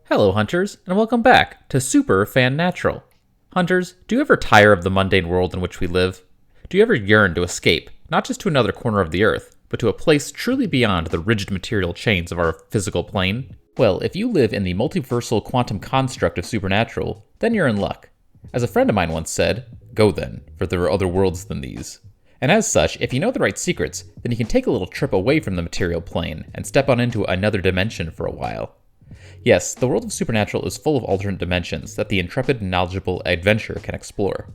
Hello, hunters, and welcome back to Super Fan Natural. Hunters, do you ever tire of the mundane world in which we live? Do you ever yearn to escape, not just to another corner of the Earth, but to a place truly beyond the rigid material chains of our physical plane? Well, if you live in the multiversal quantum construct of Supernatural, then you're in luck. As a friend of mine once said, go then, for there are other worlds than these. And as such, if you know the right secrets, then you can take a little trip away from the material plane and step on into another dimension for a while. Yes, the world of Supernatural is full of alternate dimensions that the intrepid and knowledgeable adventurer can explore.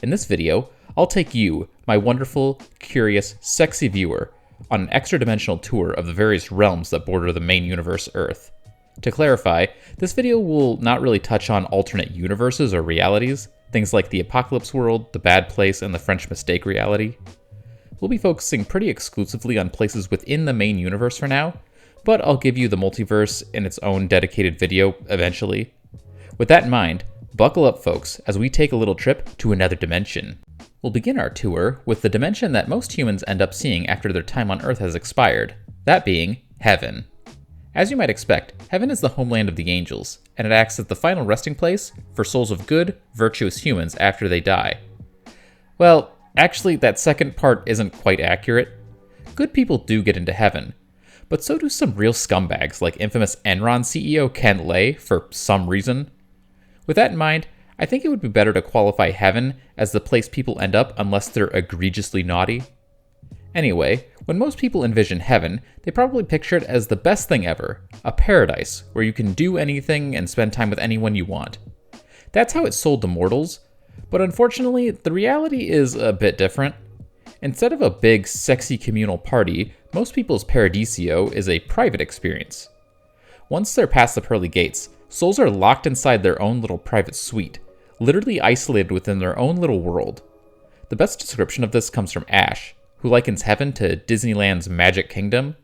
In this video, I'll take you, my wonderful, curious, sexy viewer, on an extra-dimensional tour of the various realms that border the main universe Earth. To clarify, this video will not really touch on alternate universes or realities, things like the Apocalypse world, the Bad Place, and the French Mistake reality. We'll be focusing pretty exclusively on places within the main universe for now, but I'll give you the multiverse in its own dedicated video eventually. With that in mind, buckle up folks as we take a little trip to another dimension. We'll begin our tour with the dimension that most humans end up seeing after their time on Earth has expired, that being heaven. As you might expect, heaven is the homeland of the angels, and it acts as the final resting place for souls of good, virtuous humans after they die. Well, actually that second part isn't quite accurate. Good people do get into heaven, but so do some real scumbags like infamous Enron CEO Ken Lay for some reason. With that in mind, I think it would be better to qualify heaven as the place people end up unless they're egregiously naughty. Anyway, when most people envision heaven, they probably picture it as the best thing ever, a paradise where you can do anything and spend time with anyone you want. That's how it's sold to mortals, but unfortunately, the reality is a bit different. Instead of a big, sexy communal party, most people's paradisio is a private experience. Once they're past the pearly gates, souls are locked inside their own little private suite, literally isolated within their own little world. The best description of this comes from Ash, who likens heaven to Disneyland's Magic Kingdom,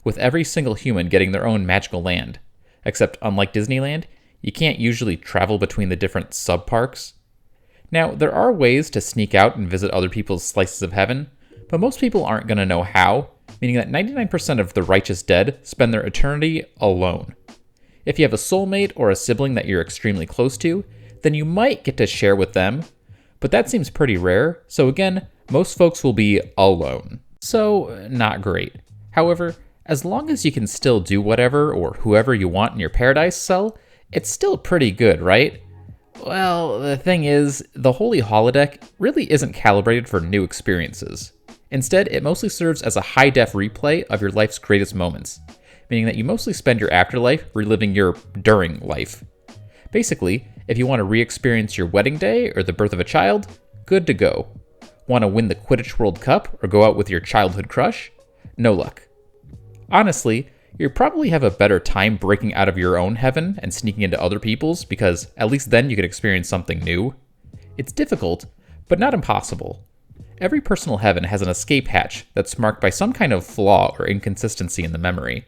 with every single human getting their own magical land. Except, unlike Disneyland, you can't usually travel between the different sub-parks. Now, there are ways to sneak out and visit other people's slices of heaven, but most people aren't going to know how, meaning that 99% of the righteous dead spend their eternity alone. If you have a soulmate or a sibling that you're extremely close to, then you might get to share with them, but that seems pretty rare, so again, most folks will be alone. So, not great. However, as long as you can still do whatever or whoever you want in your paradise cell, it's still pretty good, right? Well, the thing is, the Holy Holodeck really isn't calibrated for new experiences. Instead, it mostly serves as a high-def replay of your life's greatest moments, meaning that you mostly spend your afterlife reliving your during life. Basically, if you want to re-experience your wedding day or the birth of a child, good to go. Want to win the Quidditch World Cup or go out with your childhood crush? No luck. Honestly, you probably have a better time breaking out of your own heaven and sneaking into other people's because at least then you can experience something new. It's difficult, but not impossible. Every personal heaven has an escape hatch that's marked by some kind of flaw or inconsistency in the memory.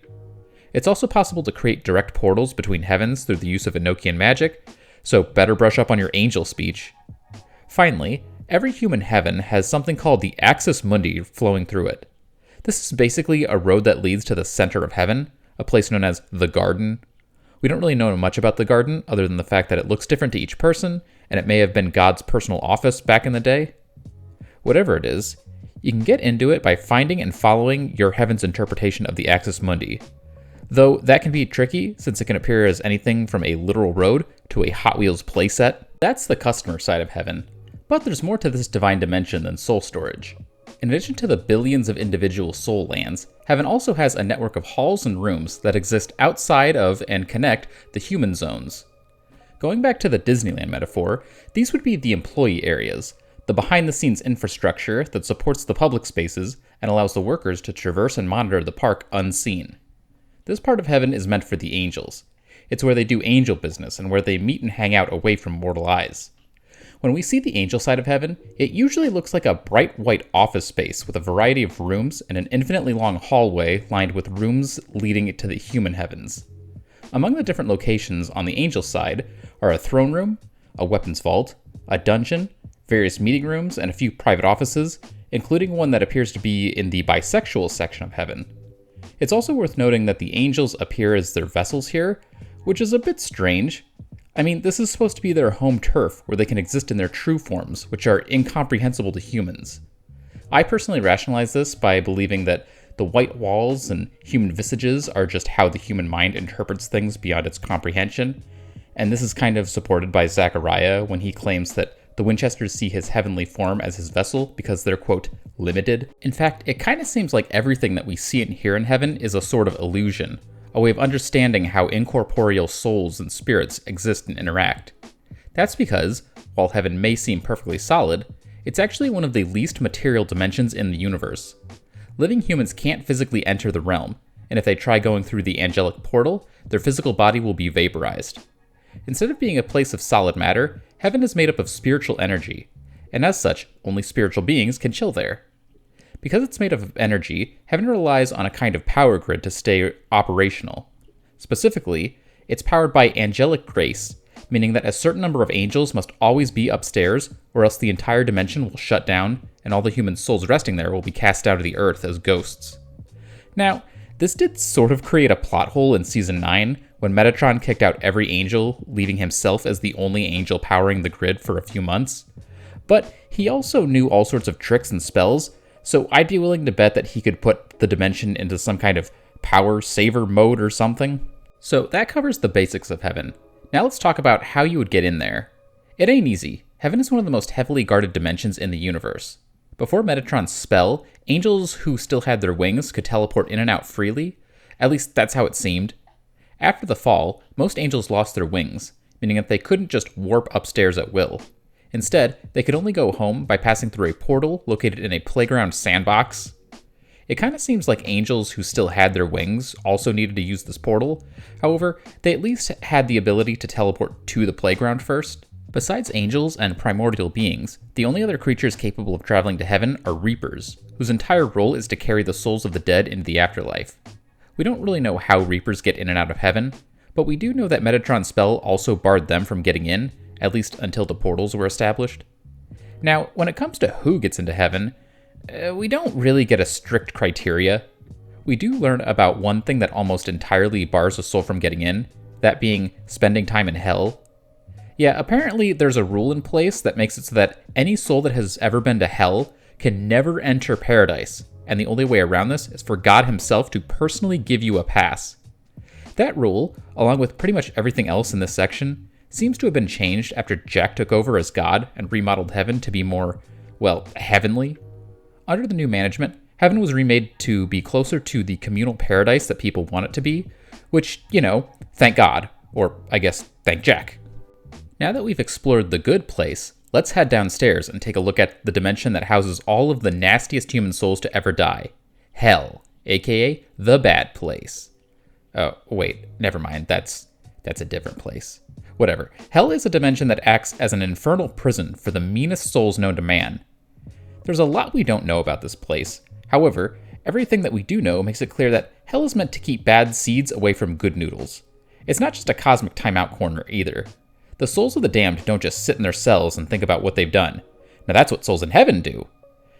It's also possible to create direct portals between heavens through the use of Enochian magic, so better brush up on your angel speech. Finally, every human heaven has something called the Axis Mundi flowing through it. This is basically a road that leads to the center of heaven, a place known as the Garden. We don't really know much about the Garden other than the fact that it looks different to each person, and it may have been God's personal office back in the day. Whatever it is, you can get into it by finding and following your heaven's interpretation of the Axis Mundi. Though that can be tricky since it can appear as anything from a literal road to a Hot Wheels playset. That's the customer side of heaven. But there's more to this divine dimension than soul storage. In addition to the billions of individual soul lands, heaven also has a network of halls and rooms that exist outside of and connect the human zones. Going back to the Disneyland metaphor, these would be the employee areas, the behind-the-scenes infrastructure that supports the public spaces and allows the workers to traverse and monitor the park unseen. This part of heaven is meant for the angels. It's where they do angel business and where they meet and hang out away from mortal eyes. When we see the angel side of heaven, it usually looks like a bright white office space with a variety of rooms and an infinitely long hallway lined with rooms leading to the human heavens. Among the different locations on the angel side are a throne room, a weapons vault, a dungeon, various meeting rooms, and a few private offices, including one that appears to be in the bisexual section of heaven. It's also worth noting that the angels appear as their vessels here, which is a bit strange. I mean, this is supposed to be their home turf where they can exist in their true forms, which are incomprehensible to humans. I personally rationalize this by believing that the white walls and human visages are just how the human mind interprets things beyond its comprehension, and this is kind of supported by Zechariah when he claims that the Winchesters see his heavenly form as his vessel because they're, quote, limited. In fact, it kind of seems like everything that we see and hear in heaven is a sort of illusion, a way of understanding how incorporeal souls and spirits exist and interact. That's because, while heaven may seem perfectly solid, it's actually one of the least material dimensions in the universe. Living humans can't physically enter the realm, and if they try going through the angelic portal, their physical body will be vaporized. Instead of being a place of solid matter, heaven is made up of spiritual energy, and as such, only spiritual beings can chill there. Because it's made up of energy, heaven relies on a kind of power grid to stay operational. Specifically, it's powered by angelic grace, meaning that a certain number of angels must always be upstairs, or else the entire dimension will shut down, and all the human souls resting there will be cast out of the earth as ghosts. Now, this did sort of create a plot hole in Season 9, when Metatron kicked out every angel, leaving himself as the only angel powering the grid for a few months. But he also knew all sorts of tricks and spells, so I'd be willing to bet that he could put the dimension into some kind of power saver mode or something. So that covers the basics of heaven. Now let's talk about how you would get in there. It ain't easy. Heaven is one of the most heavily guarded dimensions in the universe. Before Metatron's spell, angels who still had their wings could teleport in and out freely. At least that's how it seemed. After the fall, most angels lost their wings, meaning that they couldn't just warp upstairs at will. Instead, they could only go home by passing through a portal located in a playground sandbox. It kind of seems like angels who still had their wings also needed to use this portal. However, they at least had the ability to teleport to the playground first. Besides angels and primordial beings, the only other creatures capable of traveling to heaven are Reapers, whose entire role is to carry the souls of the dead into the afterlife. We don't really know how Reapers get in and out of heaven, but we do know that Metatron's spell also barred them from getting in, at least until the portals were established. Now, when it comes to who gets into heaven, we don't really get a strict criteria. We do learn about one thing that almost entirely bars a soul from getting in, that being spending time in hell. Yeah, apparently there's a rule in place that makes it so that any soul that has ever been to hell can never enter paradise, and the only way around this is for God himself to personally give you a pass. That rule, along with pretty much everything else in this section, seems to have been changed after Jack took over as God and remodeled heaven to be more, well, heavenly. Under the new management, heaven was remade to be closer to the communal paradise that people want it to be, which, thank God, or I guess thank Jack. Now that we've explored the good place, let's head downstairs and take a look at the dimension that houses all of the nastiest human souls to ever die. Hell, aka the bad place. Oh, wait, never mind, that's a different place. Whatever. Hell is a dimension that acts as an infernal prison for the meanest souls known to man. There's a lot we don't know about this place. However, everything that we do know makes it clear that hell is meant to keep bad seeds away from good noodles. It's not just a cosmic timeout corner either. The souls of the damned don't just sit in their cells and think about what they've done. Now that's what souls in heaven do.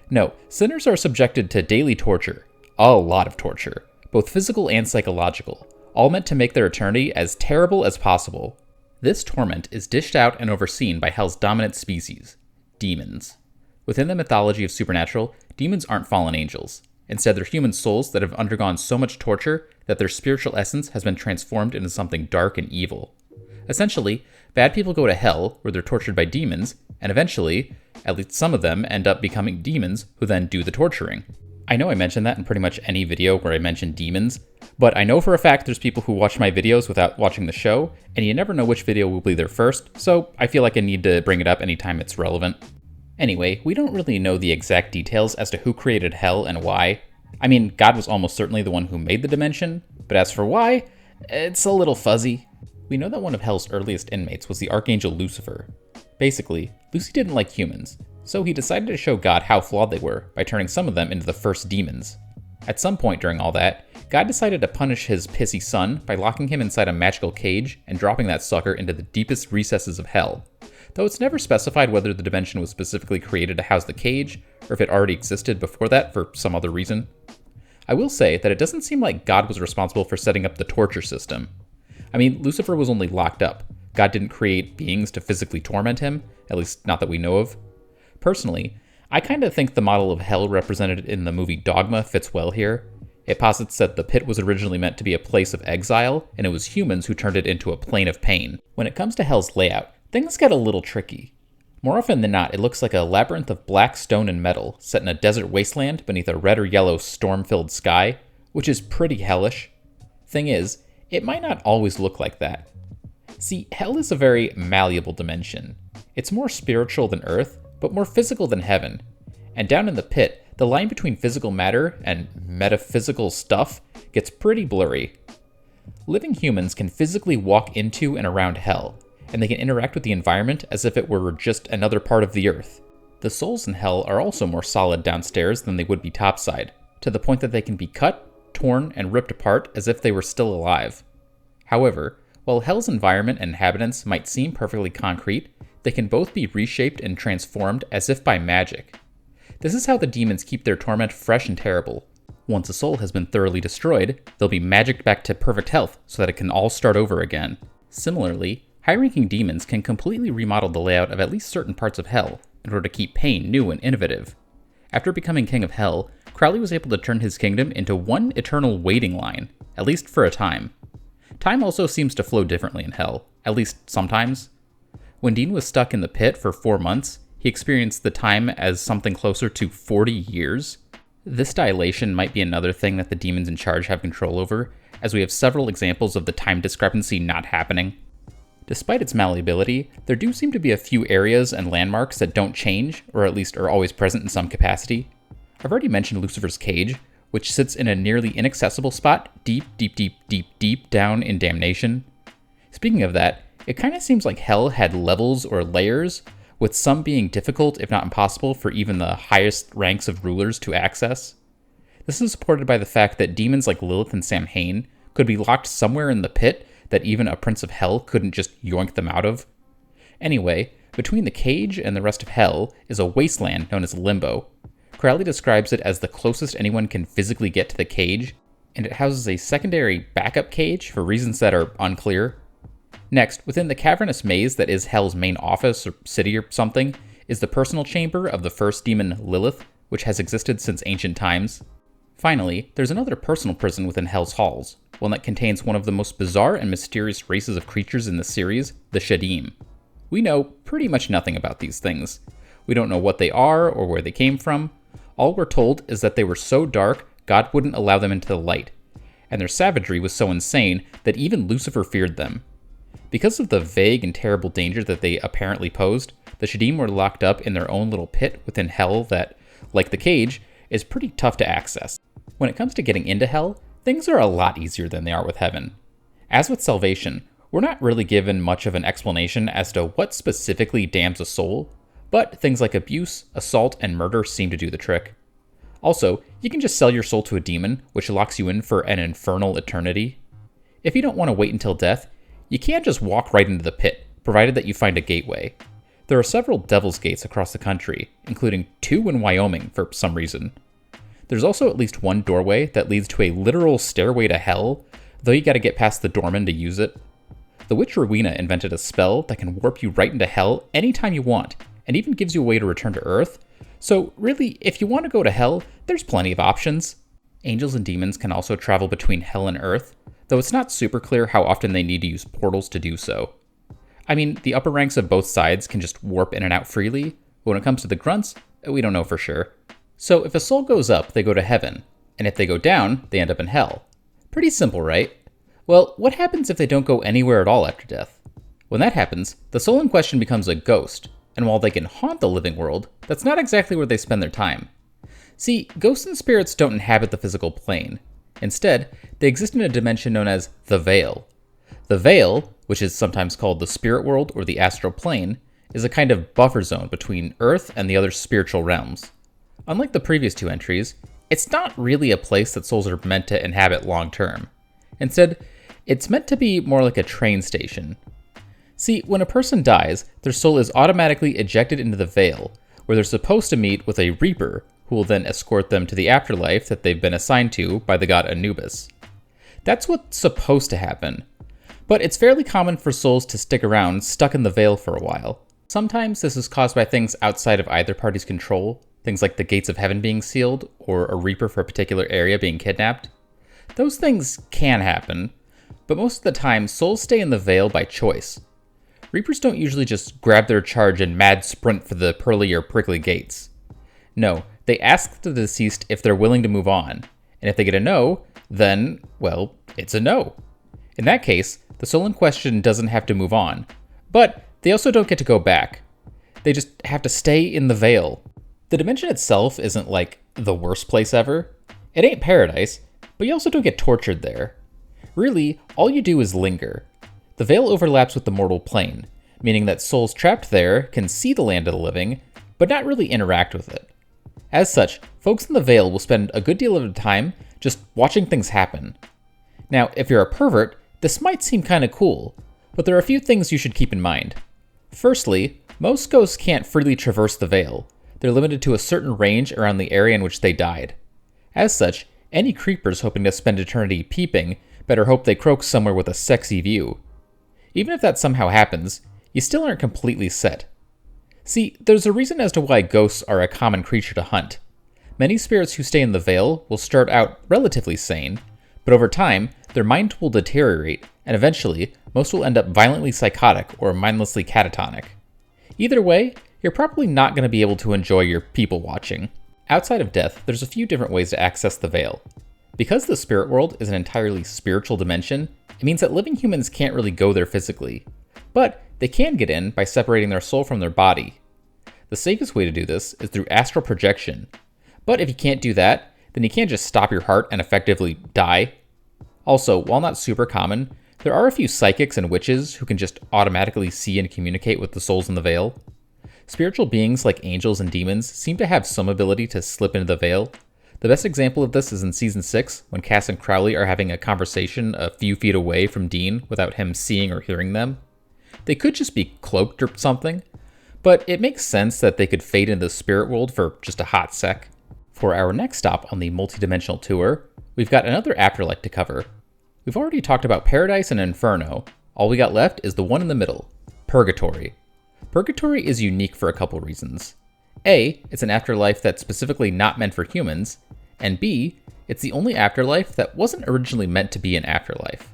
No, sinners are subjected to daily torture. A lot of torture. Both physical and psychological. All meant to make their eternity as terrible as possible. This torment is dished out and overseen by hell's dominant species, demons. Within the mythology of Supernatural, demons aren't fallen angels. Instead, they're human souls that have undergone so much torture that their spiritual essence has been transformed into something dark and evil. Essentially, bad people go to hell, where they're tortured by demons, and eventually, at least some of them end up becoming demons who then do the torturing. I know I mentioned that in pretty much any video where I mention demons, but I know for a fact there's people who watch my videos without watching the show, and you never know which video will be there first, so I feel like I need to bring it up anytime it's relevant. Anyway, we don't really know the exact details as to who created hell and why. I mean, God was almost certainly the one who made the dimension, but as for why, it's a little fuzzy. We know that one of hell's earliest inmates was the Archangel Lucifer. Basically, Lucy didn't like humans, so he decided to show God how flawed they were by turning some of them into the first demons. At some point during all that, God decided to punish his pissy son by locking him inside a magical cage and dropping that sucker into the deepest recesses of hell. Though it's never specified whether the dimension was specifically created to house the cage, or if it already existed before that for some other reason. I will say that it doesn't seem like God was responsible for setting up the torture system. I mean, Lucifer was only locked up. God didn't create beings to physically torment him, at least not that we know of. Personally, I kind of think the model of hell represented in the movie Dogma fits well here. It posits that the pit was originally meant to be a place of exile, and it was humans who turned it into a plane of pain. When it comes to hell's layout, things get a little tricky. More often than not, it looks like a labyrinth of black stone and metal, set in a desert wasteland beneath a red or yellow storm-filled sky, which is pretty hellish. Thing is, it might not always look like that. See, hell is a very malleable dimension. It's more spiritual than Earth, but more physical than heaven. And down in the pit, the line between physical matter and metaphysical stuff gets pretty blurry. Living humans can physically walk into and around hell, and they can interact with the environment as if it were just another part of the Earth. The souls in hell are also more solid downstairs than they would be topside, to the point that they can be cut, torn, and ripped apart as if they were still alive. However, while hell's environment and inhabitants might seem perfectly concrete, they can both be reshaped and transformed as if by magic. This is how the demons keep their torment fresh and terrible. Once a soul has been thoroughly destroyed, they'll be magicked back to perfect health so that it can all start over again. Similarly, high-ranking demons can completely remodel the layout of at least certain parts of hell in order to keep pain new and innovative. After becoming king of hell, Crowley was able to turn his kingdom into one eternal waiting line, at least for a time. Time also seems to flow differently in hell, at least sometimes. When Dean was stuck in the pit for 4 months, he experienced the time as something closer to 40 years. This dilation might be another thing that the demons in charge have control over, as we have several examples of the time discrepancy not happening. Despite its malleability, there do seem to be a few areas and landmarks that don't change, or at least are always present in some capacity. I've already mentioned Lucifer's cage, which sits in a nearly inaccessible spot deep down in damnation. Speaking of that, it kind of seems like hell had levels or layers, with some being difficult, if not impossible, for even the highest ranks of rulers to access. This is supported by the fact that demons like Lilith and Samhain could be locked somewhere in the pit that even a prince of hell couldn't just yoink them out of. Anyway, between the cage and the rest of hell is a wasteland known as Limbo. Crowley describes it as the closest anyone can physically get to the cage, and it houses a secondary backup cage for reasons that are unclear. Next, within the cavernous maze that is Hell's main office or city or something, is the personal chamber of the first demon Lilith, which has existed since ancient times. Finally, there's another personal prison within Hell's halls, one that contains one of the most bizarre and mysterious races of creatures in the series, the Shadim. We know pretty much nothing about these things. We don't know what they are or where they came from. All we're told is that they were so dark, God wouldn't allow them into the light, and their savagery was so insane that even Lucifer feared them. Because of the vague and terrible danger that they apparently posed, the Shadim were locked up in their own little pit within hell that, like the cage, is pretty tough to access. When it comes to getting into hell, things are a lot easier than they are with heaven. As with salvation, we're not really given much of an explanation as to what specifically damns a soul, but things like abuse, assault, and murder seem to do the trick. Also, you can just sell your soul to a demon, which locks you in for an infernal eternity. If you don't want to wait until death, you can't just walk right into the pit, provided that you find a gateway. There are several Devil's Gates across the country, including 2 in Wyoming for some reason. There's also at least one doorway that leads to a literal stairway to hell, though you gotta get past the doorman to use it. The witch Rowena invented a spell that can warp you right into hell anytime you want, and even gives you a way to return to Earth. So really, if you want to go to hell, there's plenty of options. Angels and demons can also travel between hell and Earth, though it's not super clear how often they need to use portals to do so. I mean, the upper ranks of both sides can just warp in and out freely, but when it comes to the grunts, we don't know for sure. So if a soul goes up, they go to heaven, and if they go down, they end up in hell. Pretty simple, right? Well, what happens if they don't go anywhere at all after death? When that happens, the soul in question becomes a ghost, and while they can haunt the living world, that's not exactly where they spend their time. See, ghosts and spirits don't inhabit the physical plane. Instead, they exist in a dimension known as the Veil. The Veil, which is sometimes called the spirit world or the astral plane, is a kind of buffer zone between Earth and the other spiritual realms. Unlike the previous 2 entries, it's not really a place that souls are meant to inhabit long term. Instead, it's meant to be more like a train station. See, when a person dies, their soul is automatically ejected into the Veil, where they're supposed to meet with a Reaper, who will then escort them to the afterlife that they've been assigned to by the god Anubis. That's what's supposed to happen. But it's fairly common for souls to stick around stuck in the Veil for a while. Sometimes this is caused by things outside of either party's control, things like the gates of heaven being sealed, or a reaper for a particular area being kidnapped. Those things can happen, but most of the time, souls stay in the Veil by choice. Reapers don't usually just grab their charge and mad sprint for the pearly or prickly gates. No, they ask the deceased if they're willing to move on, and if they get a no, then, well, it's a no. In that case, the soul in question doesn't have to move on, but they also don't get to go back. They just have to stay in the Veil. The dimension itself isn't like the worst place ever. It ain't paradise, but you also don't get tortured there. Really, all you do is linger. The Veil overlaps with the mortal plane, meaning that souls trapped there can see the land of the living, but not really interact with it. As such, folks in the Veil will spend a good deal of the time just watching things happen. Now, if you're a pervert, this might seem kinda cool, but there are a few things you should keep in mind. Firstly, most ghosts can't freely traverse the Veil. They're limited to a certain range around the area in which they died. As such, any creepers hoping to spend eternity peeping better hope they croak somewhere with a sexy view. Even if that somehow happens, you still aren't completely set. See, there's a reason as to why ghosts are a common creature to hunt. Many spirits who stay in the Veil will start out relatively sane, but over time, their mind will deteriorate, and eventually, most will end up violently psychotic or mindlessly catatonic. Either way, you're probably not going to be able to enjoy your people watching. Outside of death, there's a few different ways to access the Veil. Because the spirit world is an entirely spiritual dimension, it means that living humans can't really go there physically. But they can get in by separating their soul from their body. The safest way to do this is through astral projection. But if you can't do that, then you can't just stop your heart and effectively die. Also, while not super common, there are a few psychics and witches who can just automatically see and communicate with the souls in the Veil. Spiritual beings like angels and demons seem to have some ability to slip into the Veil. The best example of this is in Season 6, when Cass and Crowley are having a conversation a few feet away from Dean without him seeing or hearing them. They could just be cloaked or something, but it makes sense that they could fade into the spirit world for just a hot sec. For our next stop on the multidimensional tour, we've got another afterlife to cover. We've already talked about Paradise and Inferno. All we got left is the one in the middle, Purgatory. Purgatory is unique for a couple reasons. A, it's an afterlife that's specifically not meant for humans, and B, it's the only afterlife that wasn't originally meant to be an afterlife.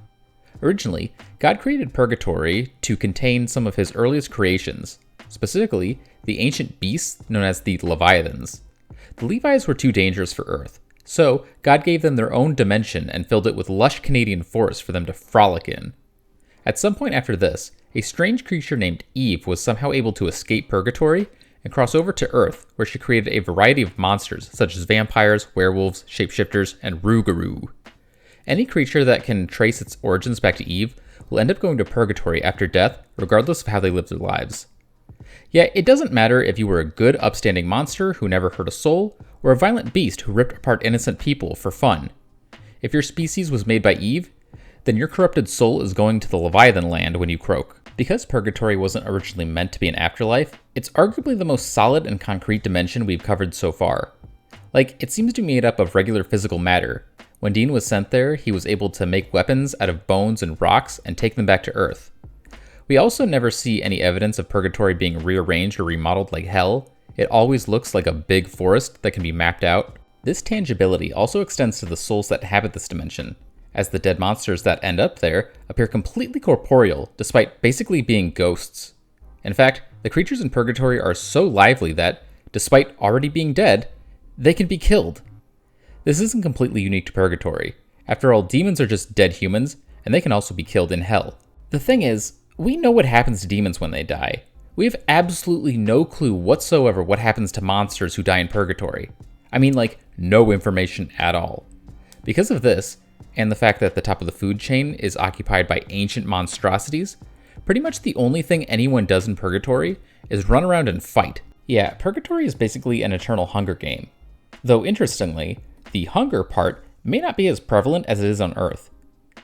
Originally, God created Purgatory to contain some of his earliest creations, specifically the ancient beasts known as the Leviathans. The Levi's were too dangerous for Earth, so God gave them their own dimension and filled it with lush Canadian forests for them to frolic in. At some point after this, a strange creature named Eve was somehow able to escape Purgatory and cross over to Earth, where she created a variety of monsters such as vampires, werewolves, shapeshifters, and Rougarou. Any creature that can trace its origins back to Eve will end up going to Purgatory after death, regardless of how they lived their lives. Yet it doesn't matter if you were a good, upstanding monster who never hurt a soul, or a violent beast who ripped apart innocent people for fun. If your species was made by Eve, then your corrupted soul is going to the Leviathan land when you croak. Because Purgatory wasn't originally meant to be an afterlife, it's arguably the most solid and concrete dimension we've covered so far. Like, it seems to be made up of regular physical matter. When Dean was sent there, he was able to make weapons out of bones and rocks and take them back to Earth. We also never see any evidence of Purgatory being rearranged or remodeled like hell. It always looks like a big forest that can be mapped out. This tangibility also extends to the souls that inhabit this dimension, as the dead monsters that end up there appear completely corporeal, despite basically being ghosts. In fact, the creatures in Purgatory are so lively that, despite already being dead, they can be killed. This isn't completely unique to Purgatory. After all, demons are just dead humans, and they can also be killed in hell. The thing is, we know what happens to demons when they die. We have absolutely no clue whatsoever what happens to monsters who die in Purgatory. I mean, like, no information at all. Because of this, and the fact that the top of the food chain is occupied by ancient monstrosities, pretty much the only thing anyone does in Purgatory is run around and fight. Yeah, Purgatory is basically an eternal hunger game. Though interestingly, the hunger part may not be as prevalent as it is on Earth.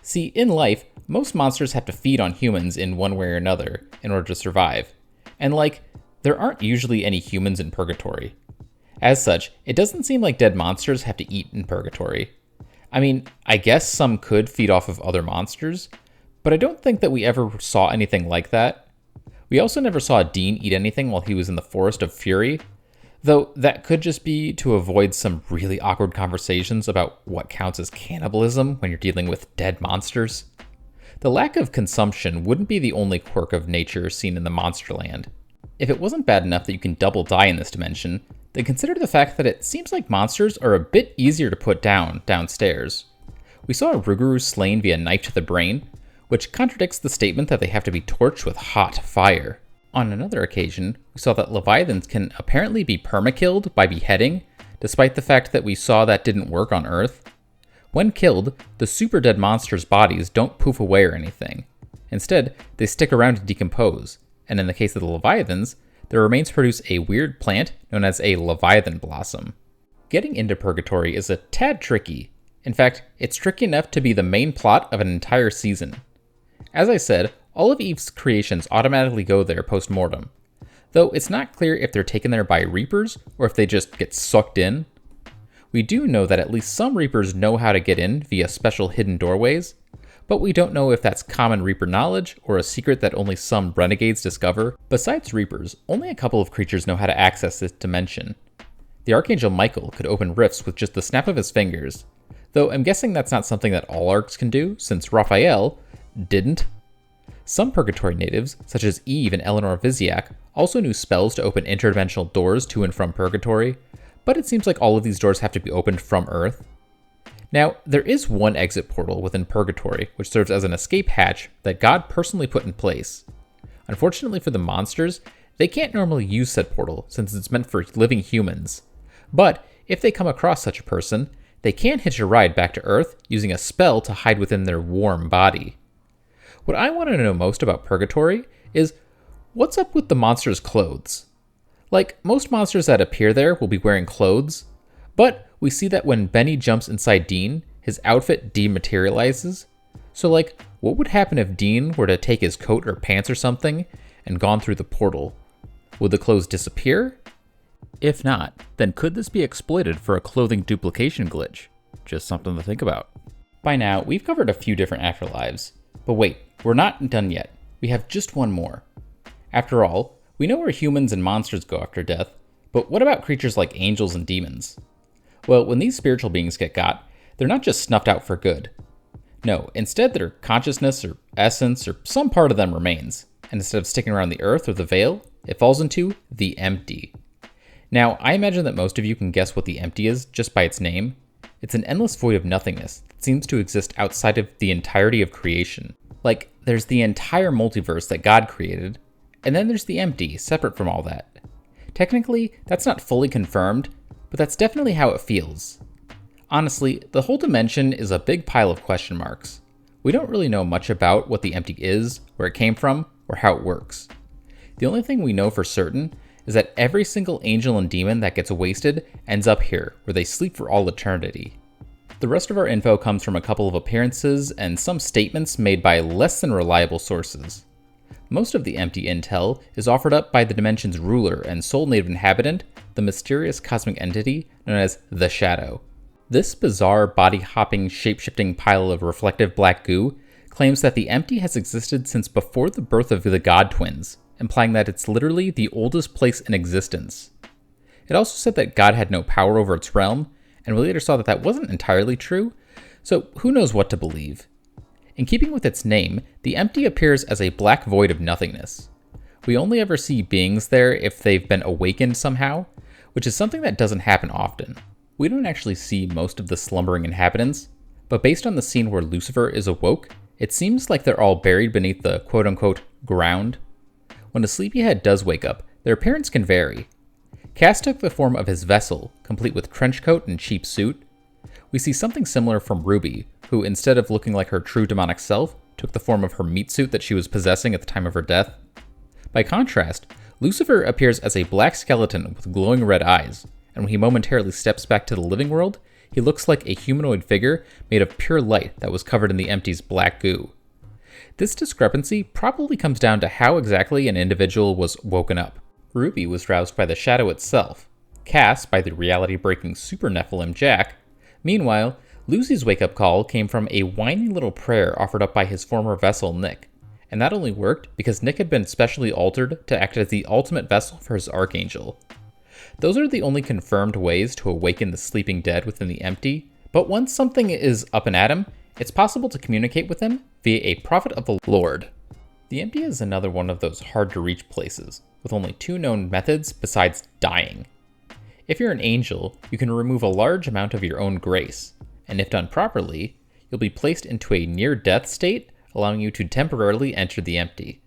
See, in life, most monsters have to feed on humans in one way or another in order to survive. And there aren't usually any humans in Purgatory. As such, it doesn't seem like dead monsters have to eat in Purgatory. I mean, I guess some could feed off of other monsters, But I don't think that we ever saw anything like that. We also never saw Dean eat anything while he was in the Forest of Fury, though that could just be to avoid some really awkward conversations about what counts as cannibalism when you're dealing with dead monsters. The lack of consumption wouldn't be the only quirk of nature seen in the Monsterland. If it wasn't bad enough that you can double die in this dimension, then consider the fact that it seems like monsters are a bit easier to put downstairs. We saw a Rougarou slain via knife to the brain, which contradicts the statement that they have to be torched with hot fire. On another occasion, we saw that Leviathans can apparently be perma-killed by beheading, despite the fact that we saw that didn't work on Earth. When killed, the super dead monsters' bodies don't poof away or anything. Instead, they stick around to decompose, and in the case of the Leviathans, their remains produce a weird plant known as a Leviathan blossom. Getting into Purgatory is a tad tricky. In fact, it's tricky enough to be the main plot of an entire season. As I said, all of Eve's creations automatically go there post-mortem, though it's not clear if they're taken there by Reapers or if they just get sucked in. We do know that at least some Reapers know how to get in via special hidden doorways, but we don't know if that's common Reaper knowledge or a secret that only some renegades discover. Besides Reapers, only a couple of creatures know how to access this dimension. The Archangel Michael could open rifts with just the snap of his fingers, though I'm guessing that's not something that all Arcs can do, since Raphael didn't. Some Purgatory natives, such as Eve and Eleanor Viziak, also knew spells to open interdimensional doors to and from Purgatory, but it seems like all of these doors have to be opened from Earth. Now, there is one exit portal within Purgatory, which serves as an escape hatch that God personally put in place. Unfortunately for the monsters, they can't normally use said portal since it's meant for living humans. But if they come across such a person, they can hitch a ride back to Earth using a spell to hide within their warm body. What I want to know most about Purgatory is, what's up with the monsters' clothes? Like, most monsters that appear there will be wearing clothes, but we see that when Benny jumps inside Dean, his outfit dematerializes. So like, what would happen if Dean were to take his coat or pants or something and gone through the portal? Would the clothes disappear? If not, then could this be exploited for a clothing duplication glitch? Just something to think about. By now, we've covered a few different afterlives. But wait, we're not done yet. We have just one more. After all, we know where humans and monsters go after death, but what about creatures like angels and demons? Well, when these spiritual beings get got, they're not just snuffed out for good. No, instead their consciousness or essence or some part of them remains, and instead of sticking around the earth or the veil, it falls into the empty. Now, I imagine that most of you can guess what the empty is just by its name. It's an endless void of nothingness that seems to exist outside of the entirety of creation. Like, there's the entire multiverse that God created, and then there's the empty, separate from all that. Technically, that's not fully confirmed, but that's definitely how it feels. Honestly, the whole dimension is a big pile of question marks. We don't really know much about what the empty is, where it came from, or how it works. The only thing we know for certain is that every single angel and demon that gets wasted ends up here, where they sleep for all eternity. The rest of our info comes from a couple of appearances and some statements made by less than reliable sources. Most of the empty intel is offered up by the dimension's ruler and sole native inhabitant, the mysterious cosmic entity known as the Shadow. This bizarre, body-hopping, shape-shifting pile of reflective black goo claims that the empty has existed since before the birth of the God Twins, implying that it's literally the oldest place in existence. It also said that God had no power over its realm, and we later saw that that wasn't entirely true, so who knows what to believe. In keeping with its name, the empty appears as a black void of nothingness. We only ever see beings there if they've been awakened somehow, which is something that doesn't happen often. We don't actually see most of the slumbering inhabitants, but based on the scene where Lucifer is awoke, it seems like they're all buried beneath the quote-unquote ground. When a sleepyhead does wake up, their appearance can vary. Cass took the form of his vessel, complete with trench coat and cheap suit. We see something similar from Ruby, who instead of looking like her true demonic self, took the form of her meat suit that she was possessing at the time of her death. By contrast, Lucifer appears as a black skeleton with glowing red eyes, and when he momentarily steps back to the living world, he looks like a humanoid figure made of pure light that was covered in the empty's black goo. This discrepancy probably comes down to how exactly an individual was woken up. Ruby was roused by the Shadow itself, Cass by the reality-breaking Super Nephilim Jack. Meanwhile, Lucy's wake-up call came from a whiny little prayer offered up by his former vessel, Nick. And that only worked because Nick had been specially altered to act as the ultimate vessel for his archangel. Those are the only confirmed ways to awaken the sleeping dead within the Empty, but once something is up and at him, it's possible to communicate with him via a prophet of the Lord. The Empty is another one of those hard-to-reach places, with only 2 known methods besides dying. If you're an angel, you can remove a large amount of your own grace, and if done properly, you'll be placed into a near-death state, allowing you to temporarily enter the Empty,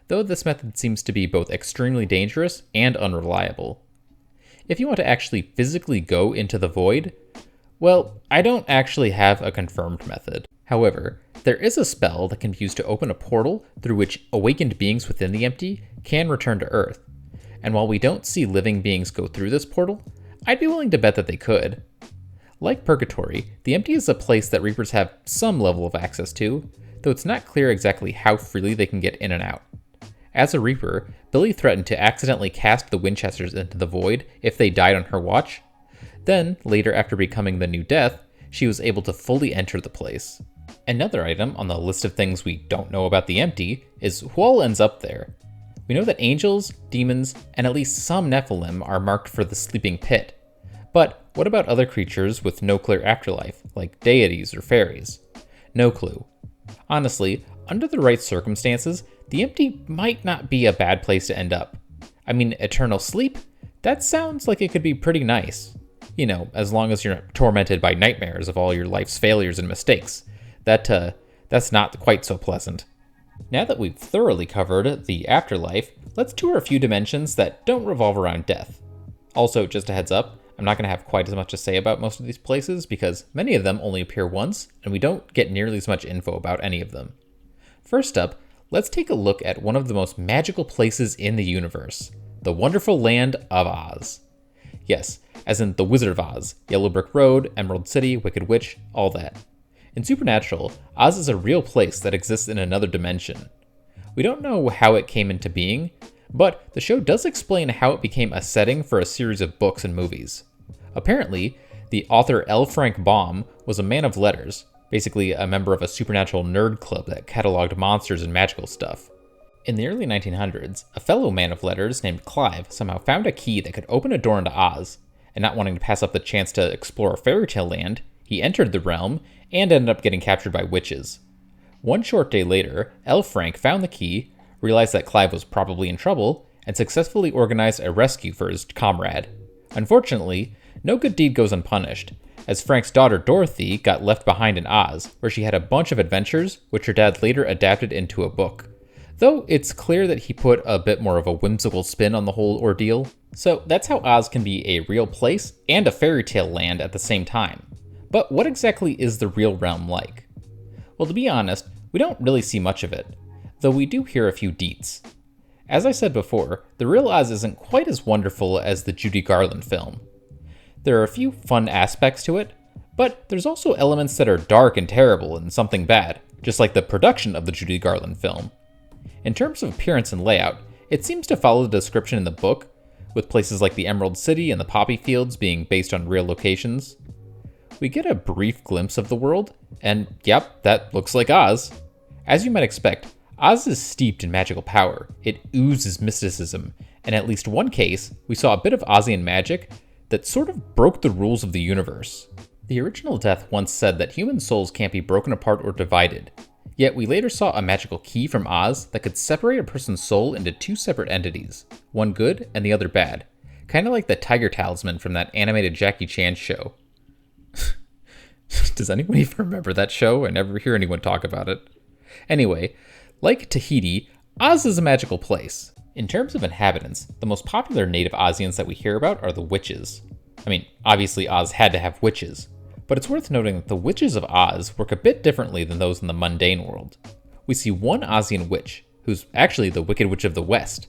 though this method seems to be both extremely dangerous and unreliable. If you want to actually physically go into the void, well, I don't actually have a confirmed method. However, there is a spell that can be used to open a portal through which awakened beings within the Empty can return to Earth. And while we don't see living beings go through this portal, I'd be willing to bet that they could. Like Purgatory, the Empty is a place that Reapers have some level of access to, though it's not clear exactly how freely they can get in and out. As a Reaper, Billy threatened to accidentally cast the Winchesters into the void if they died on her watch. Then, later after becoming the New Death, she was able to fully enter the place. Another item on the list of things we don't know about the Empty is who all ends up there. We know that angels, demons, and at least some Nephilim are marked for the sleeping pit. But what about other creatures with no clear afterlife, like deities or fairies? No clue. Honestly, under the right circumstances, the Empty might not be a bad place to end up. I mean, eternal sleep? That sounds like it could be pretty nice. You know, as long as you're not tormented by nightmares of all your life's failures and mistakes. That's not quite so pleasant. Now that we've thoroughly covered the afterlife, let's tour a few dimensions that don't revolve around death. Also, just a heads up, I'm not going to have quite as much to say about most of these places because many of them only appear once, and we don't get nearly as much info about any of them. First up, let's take a look at one of the most magical places in the universe, the wonderful land of Oz. Yes, as in the Wizard of Oz, Yellow Brick Road, Emerald City, Wicked Witch, all that. In Supernatural, Oz is a real place that exists in another dimension. We don't know how it came into being, but the show does explain how it became a setting for a series of books and movies. Apparently, the author L. Frank Baum was a man of letters, basically a member of a supernatural nerd club that cataloged monsters and magical stuff. In the early 1900s, a fellow man of letters named Clive somehow found a key that could open a door into Oz, and not wanting to pass up the chance to explore a fairy tale land, he entered the realm and ended up getting captured by witches. One short day later, L. Frank found the key, realized that Clive was probably in trouble, and successfully organized a rescue for his comrade. Unfortunately, no good deed goes unpunished, as Frank's daughter Dorothy got left behind in Oz, where she had a bunch of adventures, which her dad later adapted into a book. Though it's clear that he put a bit more of a whimsical spin on the whole ordeal. So that's how Oz can be a real place and a fairy tale land at the same time. But what exactly is the real realm like? Well, to be honest, we don't really see much of it, though we do hear a few deets. As I said before, the real Oz isn't quite as wonderful as the Judy Garland film. There are a few fun aspects to it, but there's also elements that are dark and terrible and something bad, just like the production of the Judy Garland film. In terms of appearance and layout, it seems to follow the description in the book, with places like the Emerald City and the Poppy Fields being based on real locations. We get a brief glimpse of the world, and yep, that looks like Oz. As you might expect, Oz is steeped in magical power. It oozes mysticism, and in at least one case, we saw a bit of Ozian magic that sort of broke the rules of the universe. The original Death once said that human souls can't be broken apart or divided, yet we later saw a magical key from Oz that could separate a person's soul into 2 separate entities, one good and the other bad, kind of like the Tiger Talisman from that animated Jackie Chan show. Does anyone even remember that show? I never hear anyone talk about it. Anyway, like Tahiti, Oz is a magical place. In terms of inhabitants, the most popular native Ozians that we hear about are the witches. I mean, obviously Oz had to have witches, but it's worth noting that the witches of Oz work a bit differently than those in the mundane world. We see one Ozian witch, who's actually the Wicked Witch of the West,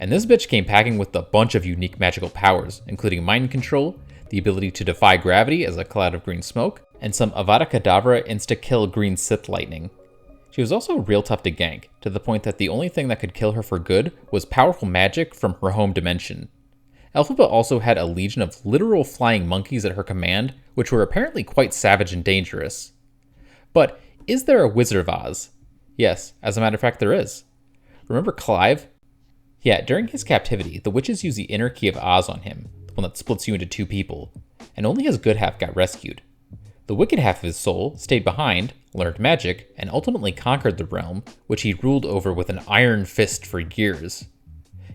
and this bitch came packing with a bunch of unique magical powers, including mind control, the ability to defy gravity as a cloud of green smoke, and some Avada Kedavra insta-kill green Sith lightning. She was also real tough to gank, to the point that the only thing that could kill her for good was powerful magic from her home dimension. Elphaba also had a legion of literal flying monkeys at her command, which were apparently quite savage and dangerous. But is there a Wizard of Oz? Yes, as a matter of fact, there is. Remember Clive? Yeah, during his captivity, the witches used the inner key of Oz on him, the one that splits you into two people, and only his good half got rescued. The wicked half of his soul stayed behind, learned magic, and ultimately conquered the realm, which he ruled over with an iron fist for years.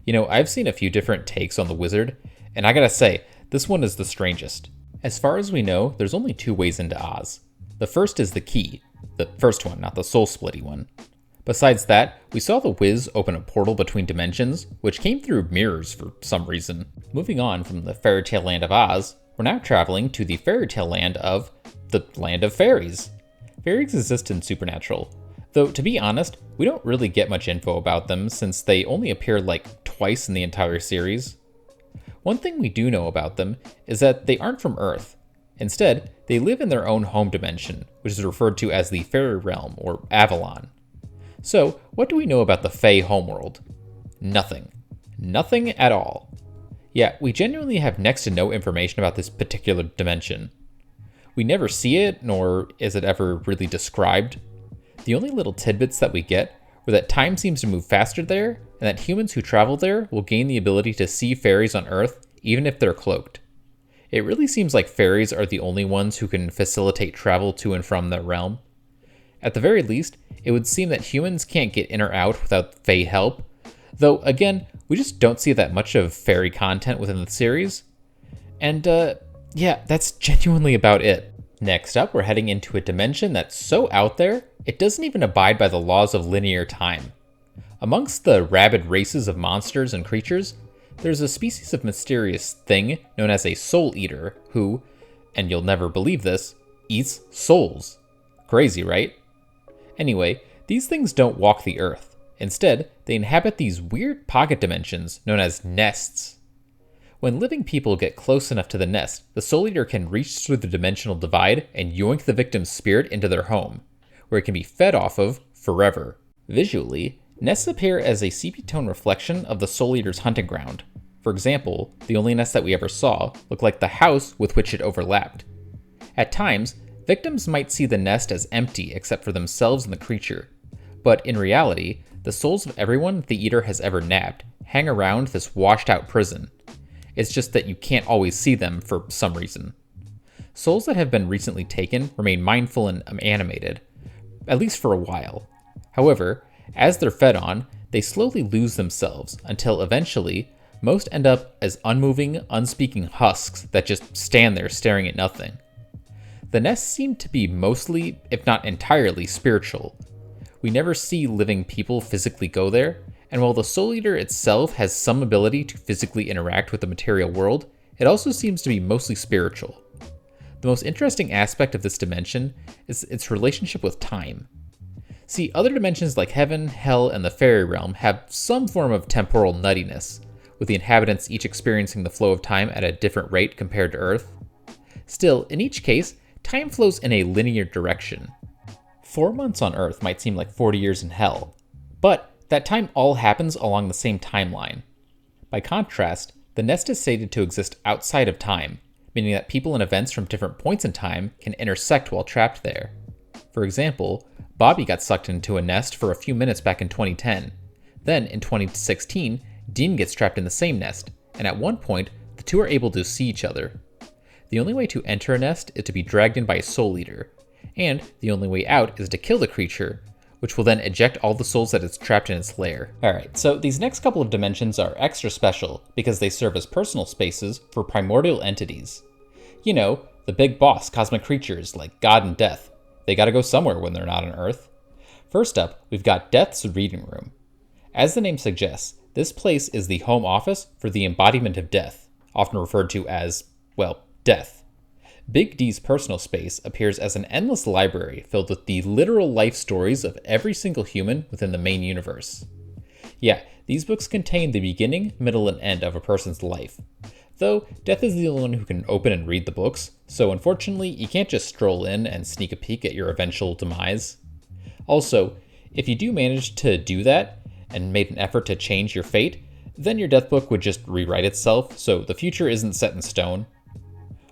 I've seen a few different takes on the wizard, and I gotta say, this one is the strangest. As far as we know, there's only two ways into Oz. The first is the key. The first one, not the soul-splitty one. Besides that, we saw the Wiz open a portal between dimensions, which came through mirrors for some reason. Moving on from the fairy tale land of Oz, we're now traveling to the fairy tale land of the land of fairies. Fairies exist in Supernatural, though to be honest, we don't really get much info about them since they only appear like twice in the entire series. One thing we do know about them is that they aren't from Earth. Instead, they live in their own home dimension, which is referred to as the Fairy Realm, or Avalon. So, what do we know about the Fae homeworld? Nothing. Nothing at all. Yeah, we genuinely have next to no information about this particular dimension. We never see it, nor is it ever really described. The only little tidbits that we get were that time seems to move faster there, and that humans who travel there will gain the ability to see fairies on Earth, even if they're cloaked. It really seems like fairies are the only ones who can facilitate travel to and from their realm. At the very least, it would seem that humans can't get in or out without Fae help, though again, we just don't see that much of fairy content within the series. And yeah, that's genuinely about it. Next up, we're heading into a dimension that's so out there, it doesn't even abide by the laws of linear time. Amongst the rabid races of monsters and creatures, there's a species of mysterious thing known as a soul eater who, and you'll never believe this, eats souls. Crazy, right? Anyway, these things don't walk the earth. Instead, they inhabit these weird pocket dimensions known as nests. When living people get close enough to the nest, the Soul Eater can reach through the dimensional divide and yoink the victim's spirit into their home, where it can be fed off of forever. Visually, nests appear as a sepia tone reflection of the Soul Eater's hunting ground. For example, the only nest that we ever saw looked like the house with which it overlapped. At times, victims might see the nest as empty except for themselves and the creature, but in reality, the souls of everyone the Eater has ever nabbed hang around this washed-out prison. It's just that you can't always see them for some reason. Souls that have been recently taken remain mindful and animated, at least for a while. However, as they're fed on, they slowly lose themselves until eventually, most end up as unmoving, unspeaking husks that just stand there staring at nothing. The nests seem to be mostly, if not entirely, spiritual. We never see living people physically go there, and while the Soul Eater itself has some ability to physically interact with the material world, it also seems to be mostly spiritual. The most interesting aspect of this dimension is its relationship with time. See, other dimensions like Heaven, Hell, and the Fairy Realm have some form of temporal nuttiness, with the inhabitants each experiencing the flow of time at a different rate compared to Earth. Still, in each case, time flows in a linear direction. 4 months on Earth might seem like 40 years in Hell, but that time all happens along the same timeline. By contrast, the nest is stated to exist outside of time, meaning that people and events from different points in time can intersect while trapped there. For example, Bobby got sucked into a nest for a few minutes back in 2010. Then, in 2016, Dean gets trapped in the same nest, and at one point, the two are able to see each other. The only way to enter a nest is to be dragged in by a Soul Eater, and the only way out is to kill the creature, which will then eject all the souls that is trapped in its lair. Alright, so these next couple of dimensions are extra special because they serve as personal spaces for primordial entities. You know, the big boss cosmic creatures like God and Death. They gotta go somewhere when they're not on Earth. First up, we've got Death's Reading Room. As the name suggests, this place is the home office for the embodiment of death, often referred to as, well, death. Big D's personal space appears as an endless library filled with the literal life stories of every single human within the main universe. Yeah, these books contain the beginning, middle, and end of a person's life. Though, Death is the only one who can open and read the books, so unfortunately, you can't just stroll in and sneak a peek at your eventual demise. Also, if you do manage to do that, and made an effort to change your fate, Then your death book would just rewrite itself, so the future isn't set in stone.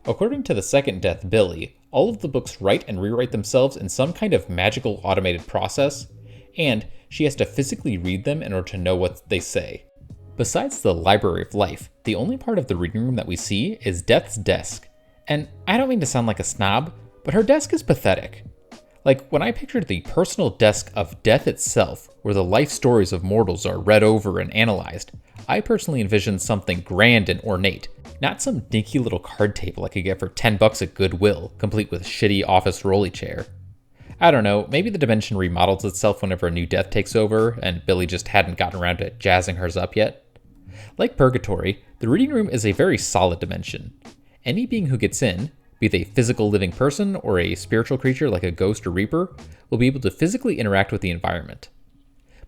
According to the second death, Billy, all of the books write and rewrite themselves in some kind of magical automated process, and she has to physically read them in order to know what they say. Besides the Library of Life, the only part of the reading room that we see is Death's desk. And I don't mean to sound like a snob, but her desk is pathetic. Like, when I pictured the personal desk of Death itself, where the life stories of mortals are read over and analyzed, I personally envisioned something grand and ornate, not some dinky little card table I could get for $10 at Goodwill, complete with shitty office rolly chair. I don't know, maybe the dimension remodels itself whenever a new death takes over, and Billy just hadn't gotten around to jazzing hers up yet. Like Purgatory, the reading room is a very solid dimension. Any being who gets in, be they a physical living person or a spiritual creature like a ghost or reaper, will be able to physically interact with the environment.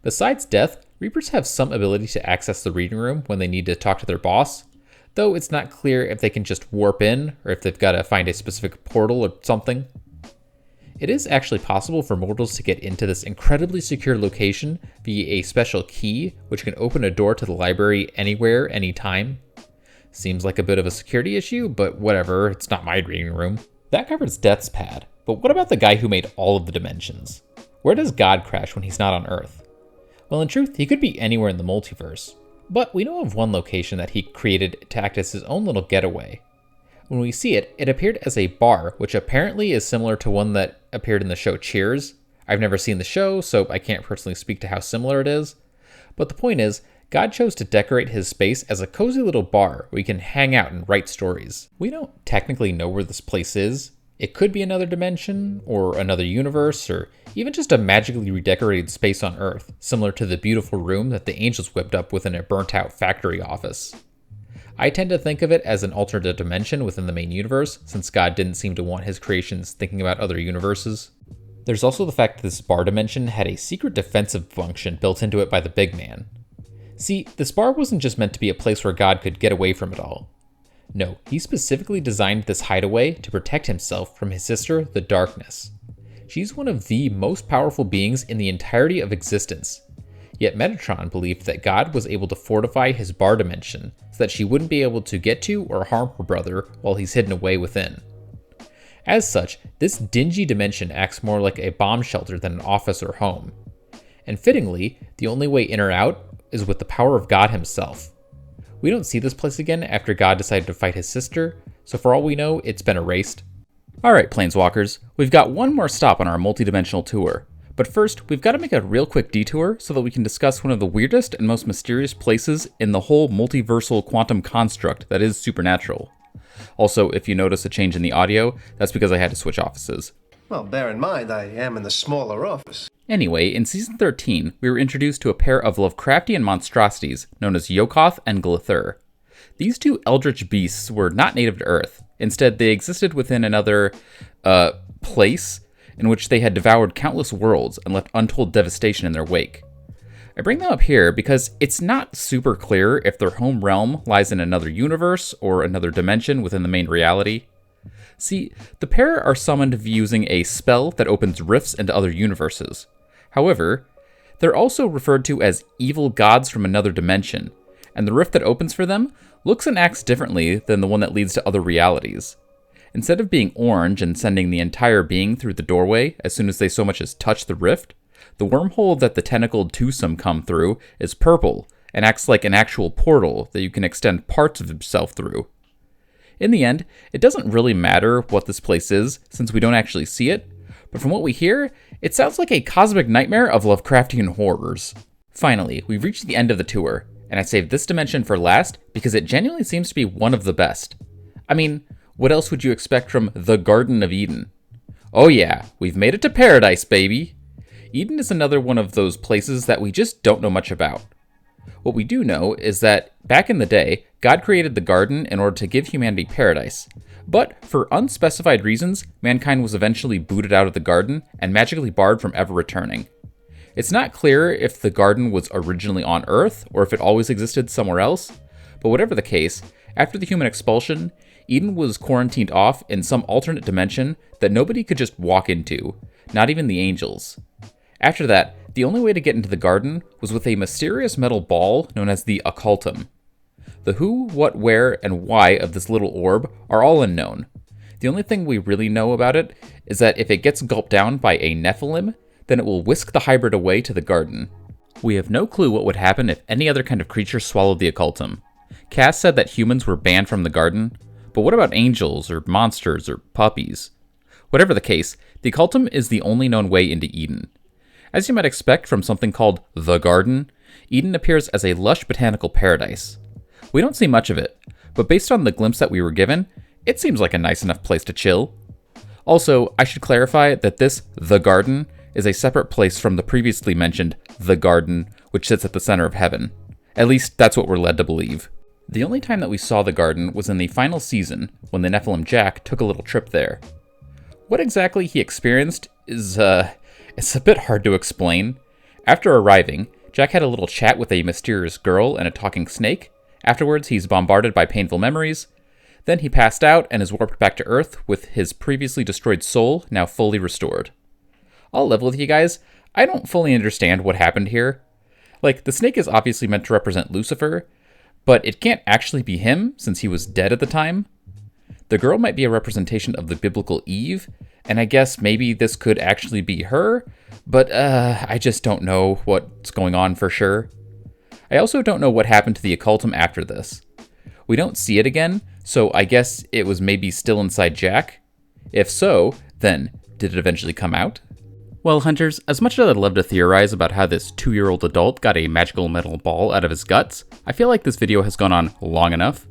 Besides death, reapers have some ability to access the reading room when they need to talk to their boss, though it's not clear if they can just warp in or if they've got to find a specific portal or something. It is actually possible for mortals to get into this incredibly secure location via a special key, which can open a door to the library anywhere, anytime. Seems like a bit of a security issue, but whatever, it's not my reading room. That covers Death's pad, but what about the guy who made all of the dimensions? Where does God crash when he's not on Earth? Well, in truth, he could be anywhere in the multiverse, but we know of one location that he created to act as his own little getaway. When we see it, it appeared as a bar, which apparently is similar to one that appeared in the show Cheers. I've never seen the show, so I can't personally speak to how similar it is. But the point is, God chose to decorate his space as a cozy little bar where you can hang out and write stories. We don't technically know where this place is. It could be another dimension, or another universe, or even just a magically redecorated space on Earth, similar to the beautiful room that the angels whipped up within a burnt-out factory office. I tend to think of it as an alternate dimension within the main universe, since God didn't seem to want his creations thinking about other universes. There's also the fact that this bar dimension had a secret defensive function built into it by the big man. See, this bar wasn't just meant to be a place where God could get away from it all. No, he specifically designed this hideaway to protect himself from his sister, the Darkness. She's one of the most powerful beings in the entirety of existence. Yet Metatron believed that God was able to fortify his bar dimension so that she wouldn't be able to get to or harm her brother while he's hidden away within. As such, this dingy dimension acts more like a bomb shelter than an office or home. And fittingly, the only way in or out is with the power of God himself. We don't see this place again after God decided to fight his sister, so for all we know, it's been erased. Alright, Planeswalkers, we've got one more stop on our multidimensional tour. But first, we've got to make a real quick detour so that we can discuss one of the weirdest and most mysterious places in the whole multiversal quantum construct that is Supernatural. Also, if you notice a change in the audio, that's because I had to switch offices. Well, bear in mind, I am in the smaller office. Anyway, in Season 13, we were introduced to a pair of Lovecraftian monstrosities known as Yokoth and Glithur. These two eldritch beasts were not native to Earth. Instead, they existed within another, place in which they had devoured countless worlds and left untold devastation in their wake. I bring them up here because it's not super clear if their home realm lies in another universe or another dimension within the main reality. See, the pair are summoned using a spell that opens rifts into other universes. However, they're also referred to as evil gods from another dimension, and the rift that opens for them looks and acts differently than the one that leads to other realities. Instead of being orange and sending the entire being through the doorway as soon as they so much as touch the rift, the wormhole that the tentacled twosome come through is purple and acts like an actual portal that you can extend parts of yourself through. In the end, it doesn't really matter what this place is since we don't actually see it, but from what we hear, it sounds like a cosmic nightmare of Lovecraftian horrors. Finally, we've reached the end of the tour, and I saved this dimension for last because it genuinely seems to be one of the best. I mean, what else would you expect from the Garden of Eden? Oh yeah, we've made it to paradise, baby! Eden is another one of those places that we just don't know much about. What we do know is that, back in the day, God created the garden in order to give humanity paradise. But, for unspecified reasons, mankind was eventually booted out of the garden and magically barred from ever returning. It's not clear if the garden was originally on Earth or if it always existed somewhere else, but whatever the case, after the human expulsion, Eden was quarantined off in some alternate dimension that nobody could just walk into, not even the angels. After that, The only way to get into the garden was with a mysterious metal ball known as the occultum. The who, what, where, and why of this little orb are all unknown. The only thing we really know about it is that if it gets gulped down by a Nephilim, then it will whisk the hybrid away to the garden. We have no clue what would happen if any other kind of creature swallowed the occultum. Cass said that humans were banned from the garden, but what about angels, or monsters, or puppies? Whatever the case, the occultum is the only known way into Eden. As you might expect from something called the Garden, Eden appears as a lush botanical paradise. We don't see much of it, but based on the glimpse that we were given, it seems like a nice enough place to chill. Also, I should clarify that this The Garden is a separate place from the previously mentioned The Garden, which sits at the center of heaven. At least, that's what we're led to believe. The only time that we saw the garden was in the final season, when the Nephilim Jack took a little trip there. What exactly he experienced is, it's a bit hard to explain. After arriving, Jack had a little chat with a mysterious girl and a talking snake. Afterwards, he's bombarded by painful memories. Then he passed out and is warped back to Earth with his previously destroyed soul now fully restored. I'll level with you guys, I don't fully understand what happened here. Like, the snake is obviously meant to represent Lucifer, but it can't actually be him since he was dead at the time. The girl might be a representation of the biblical Eve, and I guess maybe this could actually be her, but I just don't know what's going on for sure. I also don't know what happened to the occultum after this. We don't see it again, so I guess it was maybe still inside Jack. If so, then did it eventually come out? Well, Hunters, as much as I'd love to theorize about how this 2-year-old adult got a magical metal ball out of his guts, I feel like this video has gone on long enough.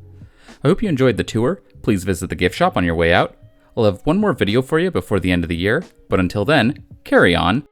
I hope you enjoyed the tour. Please visit the gift shop on your way out. I'll have one more video for you before the end of the year, but until then, carry on,